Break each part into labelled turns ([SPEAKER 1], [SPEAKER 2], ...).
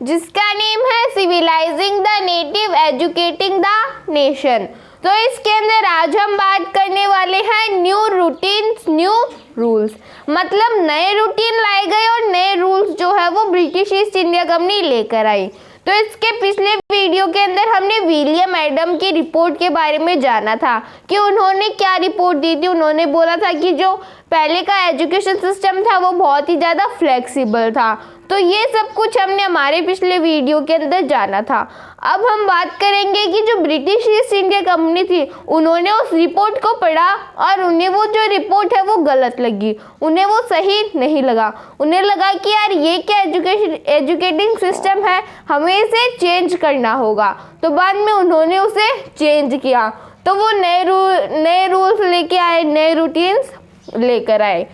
[SPEAKER 1] जिसका नेम है civilising the native educating the nation. तो इसके अंदर आज हम बात करने वाले हैं न्यू रूटीन्स न्यू रूल्स, मतलब नए रूटीन लाए गए और नए रूल्स जो है वो ब्रिटिश ईस्ट इंडिया कंपनी लेकर आई। तो इसके पिछले वीडियो के अंदर हमने विलियम एडम की रिपोर्ट के बारे में जाना था कि उन्होंने क्या रिपोर्ट दी थी। उन्होंने बोला था कि जो पहले का एजुकेशन सिस्टम था वो बहुत ही ज़्यादा फ्लेक्सिबल था। तो ये सब कुछ हमने हमारे पिछले वीडियो के अंदर जाना था। अब हम बात करेंगे कि जो ब्रिटिश ईस्ट इंडिया कंपनी थी उन्होंने उस रिपोर्ट को पढ़ा और उन्हें वो जो रिपोर्ट है वो गलत लगी, उन्हें वो सही नहीं लगा। उन्हें लगा कि यार ये क्या एजुकेटिंग सिस्टम है, हमें इसे चेंज करना होगा। तो बाद में उन्होंने उसे चेंज किया, तो वो नए रूल्स लेके आए, नए रूटीन्स लेकर आए।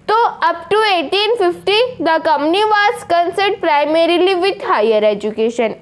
[SPEAKER 1] तो up to 1850 the company was concerned primarily with higher education.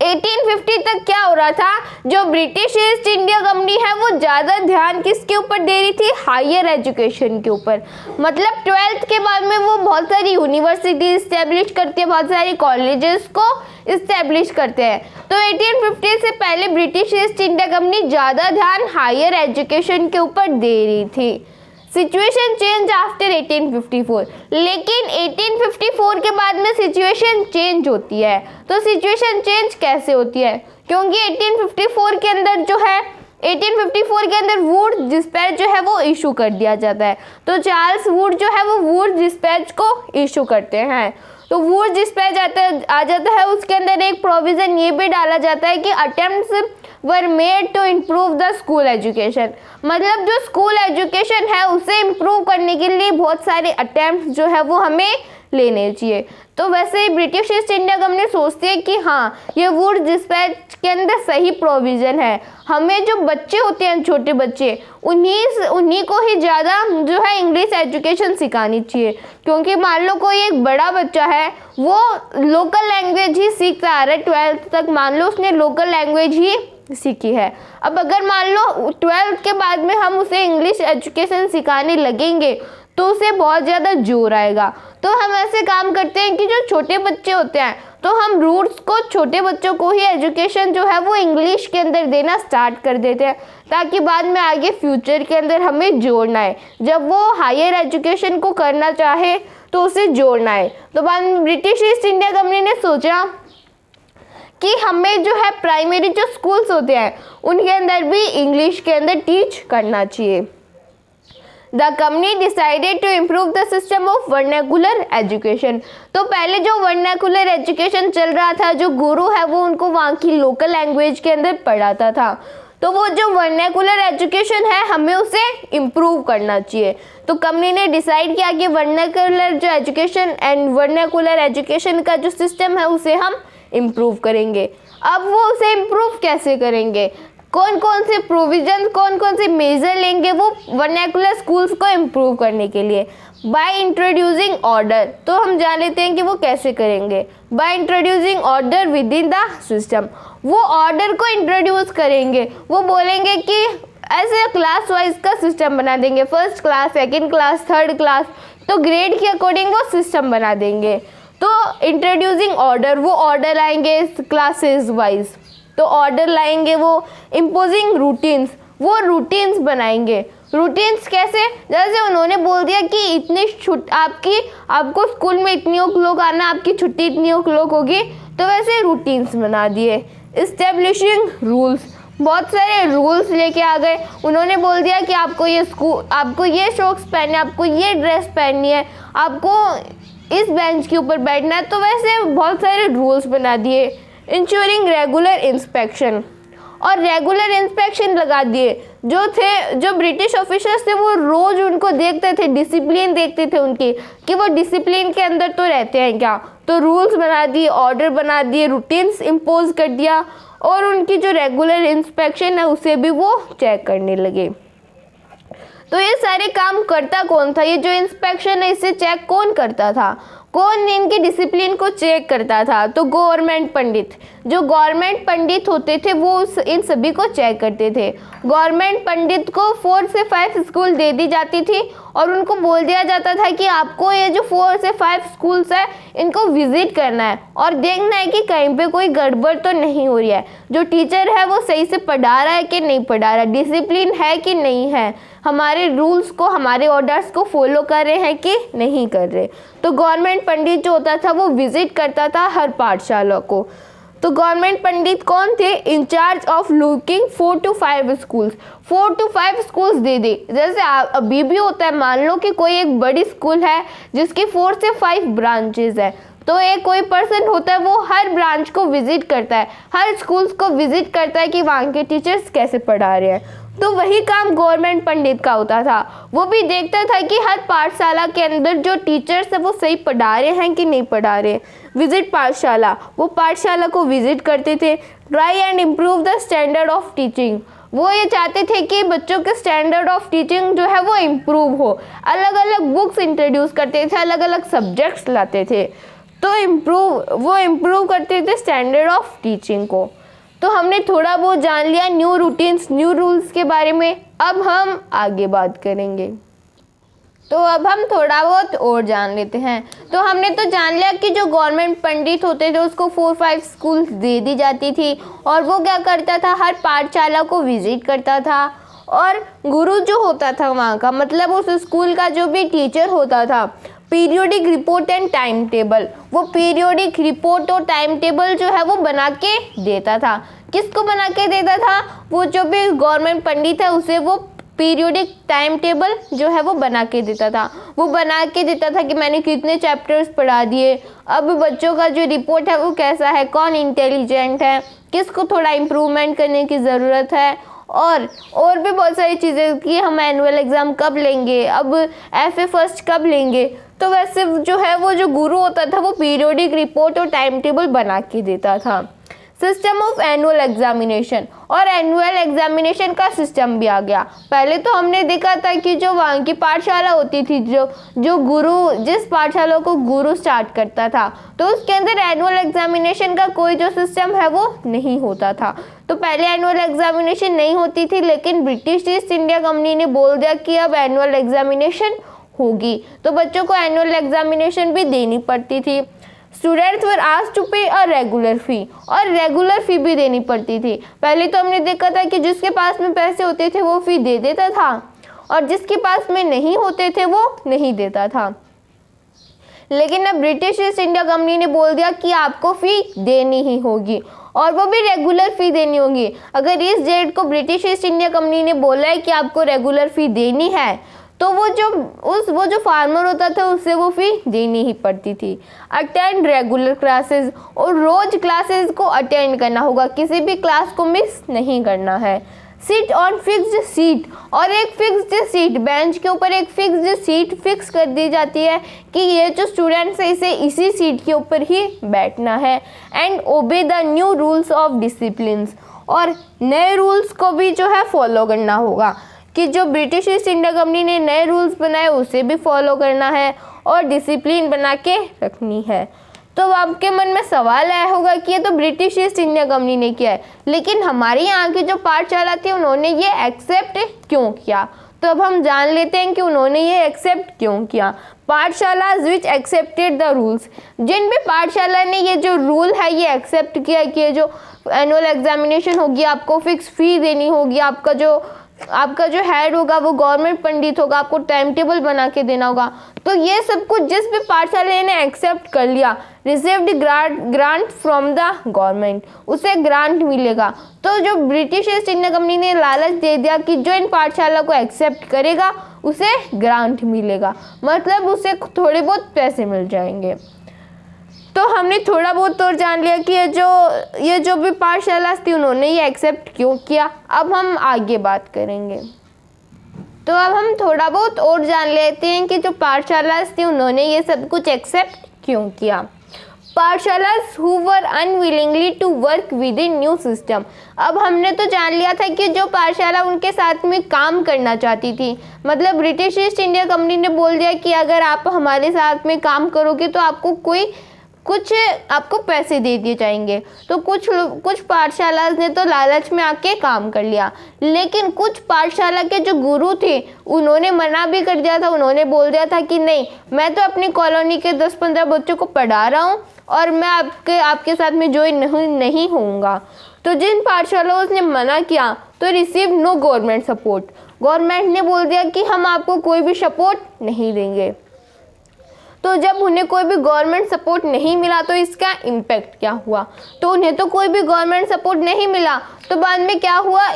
[SPEAKER 1] 1850 तक क्या हो रहा था, जो ब्रिटिश ईस्ट इंडिया कंपनी है वो ज़्यादा ध्यान किसके ऊपर दे रही थी, हायर एजुकेशन के ऊपर। मतलब 12th के बाद में वो बहुत सारी यूनिवर्सिटी इस्टेब्लिश करती है, बहुत सारी कॉलेजेस को इस्टेब्लिश करते हैं। तो 1850 से पहले ब्रिटिश ईस्ट इंडिया कंपनी ज़्यादा ध्यान हायर एजुकेशन के ऊपर दे रही थी। सिचुएशन चेंज आफ्टर 1854, लेकिन 1854 के बाद में सिचुएशन चेंज होती है। तो सिचुएशन चेंज कैसे होती है, क्योंकि 1854 के अंदर जो है 1854 के अंदर वुड डिस्पैच जो है वो इशू कर दिया जाता है। तो चार्ल्स वुड जो है वो वुड डिस्पैच को इशू करते हैं। तो वुड डिस्पैच आ जाता है, उसके अंदर एक प्रोविज़न ये भी डाला जाता है कि attempts were made to improve the school education. मतलब जो स्कूल एजुकेशन है उसे इम्प्रूव करने के लिए बहुत सारे अटेम्प्ट्स जो है वो हमें लेने चाहिए। तो वैसे ही ब्रिटिश ईस्ट इंडिया कंपनी सोचती है कि हाँ ये वुड डिस्पैच के अंदर सही प्रोविज़न है, हमें जो बच्चे होते हैं छोटे बच्चे उन्हीं को ही ज़्यादा जो है इंग्लिश एजुकेशन सिखानी चाहिए। क्योंकि मान लो कोई एक बड़ा बच्चा है वो लोकल लैंग्वेज ही सीखता आ रहा है 12th तक, मान लो उसने लोकल लैंग्वेज ही सीखी है। अब अगर मान लो 12th के बाद में हम उसे इंग्लिश एजुकेशन सिखाने लगेंगे तो उसे बहुत ज़्यादा जोर आएगा। तो हम ऐसे काम करते हैं कि जो छोटे बच्चे होते हैं तो हम रूट्स को छोटे बच्चों को ही एजुकेशन जो है वो इंग्लिश के अंदर देना स्टार्ट कर देते हैं, ताकि बाद में आगे फ्यूचर के अंदर हमें जोड़ना है, जब वो हायर एजुकेशन को करना चाहे तो उसे जोड़ना है। तो बाद में ब्रिटिश ईस्ट इंडिया कंपनी ने सोचा कि हमें जो है प्राइमरी जो स्कूल्स होते हैं उनके अंदर भी इंग्लिश के अंदर टीच करना चाहिए। The company decided to improve the system of vernacular education. तो पहले जो वर्नाकुलर एजुकेशन चल रहा था, जो गुरु है वो उनको वहाँ की लोकल लैंग्वेज के अंदर पढ़ाता था, तो वो जो वर्नाकुलर एजुकेशन है हमें उसे इम्प्रूव करना चाहिए। तो कंपनी ने डिसाइड किया कि वर्नाकुलर जो एजुकेशन एंड वर्नाकुलर एजुकेशन का जो सिस्टम है उसे हम इम्प्रूव करेंगे। अब वो उसे इम्प्रूव कैसे करेंगे, कौन कौन से प्रोविजन, कौन कौन से मेजर लेंगे वो वर्नाकुलर स्कूल्स को इम्प्रूव करने के लिए। बाय इंट्रोड्यूसिंग ऑर्डर, तो हम जान लेते हैं कि वो कैसे करेंगे। By introducing order with in the system, वो ऑर्डर को इंट्रोड्यूस करेंगे। वो बोलेंगे कि ऐसे क्लास वाइज का सिस्टम बना देंगे, first class, second class, third class, तो ग्रेड के अकॉर्डिंग वो सिस्टम बना देंगे। तो इंट्रोड्यूसिंग ऑर्डर, वो ऑर्डर लाएंगे क्लासेस वाइज, तो ऑर्डर लाएंगे। वो इम्पोजिंग रूटीन्स, वो रूटीन्स बनाएंगे। रूटीन्स कैसे, जैसे उन्होंने बोल दिया कि इतनी आपको स्कूल में इतनी लोग आना, आपकी छुट्टी इतनी लोग होगी, तो वैसे रूटीन्स बना दिए। इस्टेब्लिशिंग रूल्स, बहुत सारे रूल्स लेके आ गए। उन्होंने बोल दिया कि आपको ये शॉक्स पहनने, आपको ये ड्रेस पहननी है, आपको इस बेंच के ऊपर बैठना है, तो वैसे बहुत सारे रूल्स बना दिए। इंश्योरिंग रेगुलर इंस्पेक्शन, और रेगुलर इंस्पेक्शन लगा दिए। जो ब्रिटिश ऑफिसर्स थे वो रोज़ उनको देखते थे, डिसिप्लिन देखते थे उनकी कि वो डिसिप्लिन के अंदर तो रहते हैं क्या। तो रूल्स बना दिए, ऑर्डर बना दिए, रूटीन्स इम्पोज कर दिया, और उनकी जो रेगुलर इंस्पेक्शन है उसे भी वो चेक करने लगे। तो ये सारे काम करता कौन था, ये जो इंस्पेक्शन है इसे चेक कौन करता था, कौन इनकी डिसिप्लिन को चेक करता था, तो गवर्नमेंट पंडित, जो गवर्नमेंट पंडित होते थे वो इन सभी को चेक करते थे। गवर्नमेंट पंडित को 4 से 5 स्कूल दे दी जाती थी और उनको बोल दिया जाता था कि आपको ये जो 4 से 5 स्कूल्स है इनको विजिट करना है और देखना है कि कहीं पे कोई गड़बड़ तो नहीं हो रही है, जो टीचर है वो सही से पढ़ा रहा है कि नहीं पढ़ा रहा, डिसिप्लिन है कि नहीं है, हमारे रूल्स को हमारे ऑर्डर्स को फॉलो कर रहे हैं कि नहीं कर रहे। तो गवर्नमेंट पंडित जो होता था वो विजिट करता था हर पाठशाला को। तो गवर्नमेंट पंडित कौन थे? In charge of looking 4 to 5 schools. 4 to 5 schools दे दे, जैसे अभी भी होता है, मान लो कि कोई एक बड़ी स्कूल है जिसकी 4 से 5 ब्रांचेस है, तो एक कोई पर्सन होता है वो हर ब्रांच को विजिट करता है, हर स्कूल्स को विजिट करता है कि वहाँ के टीचर्स कैसे पढ़ा रहे हैं। तो वही काम गवर्नमेंट पंडित का होता था, वो भी देखता था कि हर पाठशाला के अंदर जो टीचर्स है वो सही पढ़ा रहे हैं कि नहीं पढ़ा रहे। विजिट पाठशाला, वो पाठशाला को विजिट करते थे। Try and improve the standard of teaching, वो ये चाहते थे कि बच्चों के स्टैंडर्ड ऑफ टीचिंग जो है वो इम्प्रूव हो। अलग अलग बुक्स इंट्रोड्यूस करते थे, अलग अलग सब्जेक्ट्स लाते थे, तो वो इम्प्रूव करते थे स्टैंडर्ड ऑफ टीचिंग को। तो हमने थोड़ा बहुत जान लिया न्यू रूटीन्स, न्यू रूल्स के बारे में। अब हम आगे बात करेंगे। तो अब हम थोड़ा बहुत और जान लेते हैं। तो हमने तो जान लिया कि जो गवर्नमेंट पंडित होते थे उसको 4-5 स्कूल्स दे दी जाती थी और वो क्या करता था, हर पाठशाला को विजिट करता था। और गुरु जो होता था वहाँ का, मतलब उस स्कूल का जो भी टीचर होता था, periodic report and time table, वो पीरियोडिक रिपोर्ट और टाइम टेबल जो है वो बना के देता था। किसको बना के देता था? वो जो भी गवर्नमेंट पंडित है उसे वो पीरियोडिक टाइम टेबल जो है वो बना के देता था। वो बना के देता था कि मैंने कितने चैप्टर्स पढ़ा दिए, अब बच्चों का जो रिपोर्ट है वो कैसा है, कौन इंटेलिजेंट है, किसको थोड़ा इम्प्रूवमेंट करने की ज़रूरत है, और भी बहुत सारी चीज़ें कि हम एनुअल एग्ज़ाम कब लेंगे, अब FA फर्स्ट कब लेंगे। तो वैसे जो है वो जो गुरु होता था वो पीरियोडिक रिपोर्ट और टाइम टेबल बना के देता था। सिस्टम ऑफ एनुअल एग्जामिनेशन, और एनुअल एग्जामिनेशन का सिस्टम भी आ गया। पहले तो हमने देखा था कि जो वहाँ की पाठशाला होती थी, जो गुरु, जिस पाठशाला को गुरु स्टार्ट करता था, तो उसके अंदर एनुअल एग्जामिनेशन का कोई जो सिस्टम है वो नहीं होता था। तो पहले एनुअल एग्जामिनेशन नहीं होती थी, लेकिन ब्रिटिश ईस्ट इंडिया कंपनी ने बोल दिया कि अब एनुअल एग्जामिनेशन होगी, तो बच्चों को एनुअल एग्जामिनेशन भी देनी पड़ती थी। स्टूडेंट्स वर आस्क्ड टू पे अ रेगुलर फी, और रेगुलर फी भी देनी पड़ती थी। पहले तो हमने देखा था कि जिसके पास में पैसे होते थे वो फी दे देता था, और जिसके पास में नहीं होते थे वो नहीं देता था। लेकिन अब ब्रिटिश ईस्ट इंडिया कंपनी ने बोल दिया कि आपको फ़ी देनी ही होगी, और वो भी रेगुलर फ़ी देनी होगी। अगर इस डेट को ब्रिटिश ईस्ट इंडिया कंपनी ने बोला है कि आपको रेगुलर फ़ी देनी है, तो वो जो फार्मर होता था उससे वो फ़ी देनी ही पड़ती थी। अटेंड रेगुलर क्लासेस, और रोज़ क्लासेस को अटेंड करना होगा, किसी भी क्लास को मिस नहीं करना है। सिट ऑन फिक्स्ड सीट, और एक फिक्स्ड सीट, बेंच के ऊपर एक फिक्स्ड सीट फिक्स कर दी जाती है कि ये जो स्टूडेंट्स है इसे इसी सीट के ऊपर ही बैठना है। And obey the new rules of disciplines, और नए रूल्स को भी जो है फॉलो करना होगा, कि जो ब्रिटिश ईस्ट इंडिया कंपनी ने नए रूल्स बनाए उसे भी फॉलो करना है और डिसिप्लिन बना के रखनी है। तो आपके मन में सवाल आया होगा कि ये तो ब्रिटिश ईस्ट इंडिया कंपनी ने किया है, लेकिन हमारे यहाँ की जो पाठशाला थी उन्होंने ये एक्सेप्ट क्यों किया? तो अब हम जान लेते हैं कि उन्होंने ये एक्सेप्ट क्यों किया। पाठशाला विच एक्सेप्टेड द रूल्स, जिन भी पाठशाला ने ये जो रूल है ये एक्सेप्ट किया कि ये जो एनुअल एग्जामिनेशन होगी आपको फिक्स फ़ी देनी होगी, आपका जो हेड होगा वो गवर्नमेंट पंडित होगा, आपको टाइम टेबल बना के देना होगा। तो ये सब कुछ जिस भी पाठशाला ने एक्सेप्ट कर लिया, received grant from the government, उसे ग्रांट मिलेगा। तो जो ब्रिटिश ईस्ट इंडिया कंपनी ने लालच दे दिया कि जो इन पाठशाला को एक्सेप्ट करेगा उसे ग्रांट मिलेगा, मतलब उसे थोड़े बहुत पैसे मिल जाएंगे। तो हमने थोड़ा बहुत और जान लिया कि ये जो भी पाठशाला थी उन्होंने ये एक्सेप्ट क्यों किया। अब हम आगे बात करेंगे। तो अब हम थोड़ा बहुत और जान लेते हैं कि जो पाठशाला थी उन्होंने ये सब कुछ एक्सेप्ट क्यों किया। पाठशाला who were unwillingly to work within new system. अब हमने तो जान लिया था कि जो पाठशाला उनके साथ में काम करना चाहती थी, मतलब ब्रिटिश ईस्ट इंडिया कंपनी ने बोल दिया कि अगर आप हमारे साथ में काम करोगे तो आपको कुछ आपको पैसे दे दिए जाएंगे। तो कुछ पाठशाला ने तो लालच में आके काम कर लिया, लेकिन कुछ पाठशाला के जो गुरु थे उन्होंने मना भी कर दिया था। उन्होंने बोल दिया था कि नहीं, मैं तो अपनी कॉलोनी के 10-15 बच्चों को पढ़ा रहा हूँ और मैं आपके साथ में ज्वाइन नहीं होऊंगा। तो जिन पाठशालाओं ने मना किया तो receive no government support, government ने बोल दिया कि हम आपको कोई भी सपोर्ट नहीं देंगे। तो जब उन्हें कोई भी गवर्नमेंट सपोर्ट नहीं मिला तो इसका इम्पैक्ट क्या हुआ, तो उन्हें तो कोई भी गवर्नमेंट सपोर्ट नहीं मिला। तो बाद में क्या हुआ,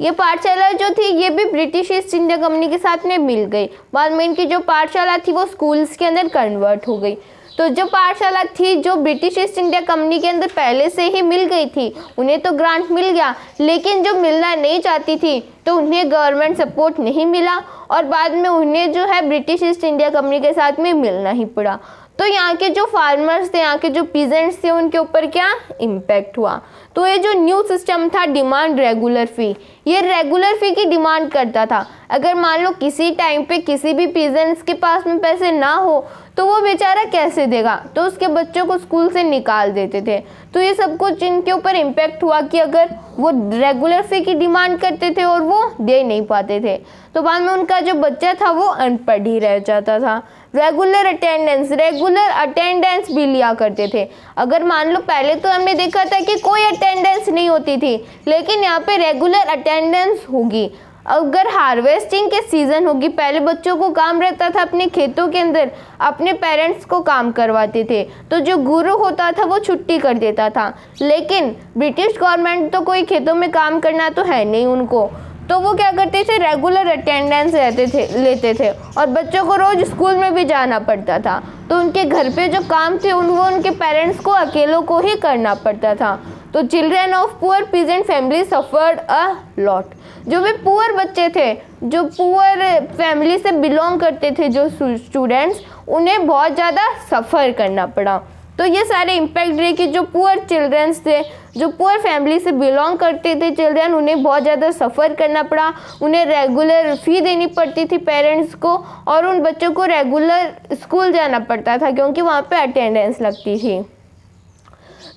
[SPEAKER 1] ये पाठशाला जो थी ये भी ब्रिटिश ईस्ट इंडिया कंपनी के साथ में मिल गई। बाद में इनकी जो पाठशाला थी वो स्कूल्स के अंदर कन्वर्ट हो गई। तो जो पाठशाला थी जो ब्रिटिश ईस्ट इंडिया कंपनी के अंदर पहले से ही मिल गई थी, उन्हें तो ग्रांट मिल गया, लेकिन जो मिलना नहीं चाहती थी तो उन्हें गवर्नमेंट सपोर्ट नहीं मिला और बाद में उन्हें जो है ब्रिटिश ईस्ट इंडिया कंपनी के साथ में मिलना ही पड़ा। तो यहाँ के जो फार्मर्स थे, यहाँ के जो पीजेंट्स थे, उनके ऊपर क्या इम्पैक्ट हुआ। तो ये जो न्यू सिस्टम था डिमांड रेगुलर फ़ी, ये रेगुलर फ़ी की डिमांड करता था। अगर मान लो किसी टाइम पे किसी भी पीजेंट्स के पास में पैसे ना हो तो वो बेचारा कैसे देगा, तो उसके बच्चों को स्कूल से निकाल देते थे। तो ये सब कुछ इनके ऊपर इम्पैक्ट हुआ कि अगर वो रेगुलर फ़ी की डिमांड करते थे और वो दे नहीं पाते थे तो बाद में उनका जो बच्चा था वो अनपढ़ ही रह जाता था। रेगुलर अटेंडेंस भी लिया करते थे। अगर मान लो पहले तो हमने देखा था कि कोई अटेंडेंस नहीं होती थी, लेकिन यहाँ पे रेगुलर अटेंडेंस होगी। अगर हार्वेस्टिंग के सीज़न होगी, पहले बच्चों को काम रहता था अपने खेतों के अंदर अपने पेरेंट्स को काम करवाते थे, तो जो गुरु होता था वो छुट्टी कर देता था। लेकिन ब्रिटिश गवर्नमेंट तो कोई खेतों में काम करना तो है नहीं उनको, तो वो क्या करते थे, रेगुलर अटेंडेंस लेते थे और बच्चों को रोज़ स्कूल में भी जाना पड़ता था। तो उनके घर पे जो काम थे वो उनके पेरेंट्स को अकेलों को ही करना पड़ता था। तो children of poor peasant family suffered a lot. जो भी पुअर बच्चे थे, जो पुअर फैमिली से बिलोंग करते थे जो स्टूडेंट्स, उन्हें बहुत ज़्यादा सफ़र करना पड़ा। तो ये सारे इम्पैक्ट रहे कि जो पुअर चिल्ड्रंस थे, जो पुअर फैमिली से बिलोंग करते थे चिल्ड्रन, उन्हें बहुत ज़्यादा सफ़र करना पड़ा। उन्हें रेगुलर फ़ी देनी पड़ती थी पेरेंट्स को और उन बच्चों को रेगुलर स्कूल जाना पड़ता था क्योंकि वहाँ पे अटेंडेंस लगती थी।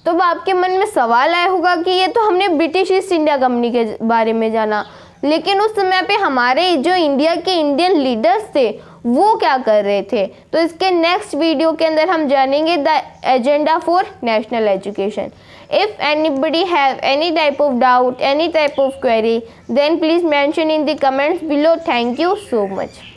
[SPEAKER 1] तो अब आपके मन में सवाल आया होगा कि ये तो हमने ब्रिटिश ईस्ट इंडिया कंपनी के बारे में जाना, लेकिन उस समय पे हमारे जो इंडिया के इंडियन लीडर्स थे वो क्या कर रहे थे। तो इसके नेक्स्ट वीडियो के अंदर हम जानेंगे the agenda for national education. If anybody have any type of doubt, any type of query, then please mention in the comments below. Thank you so much.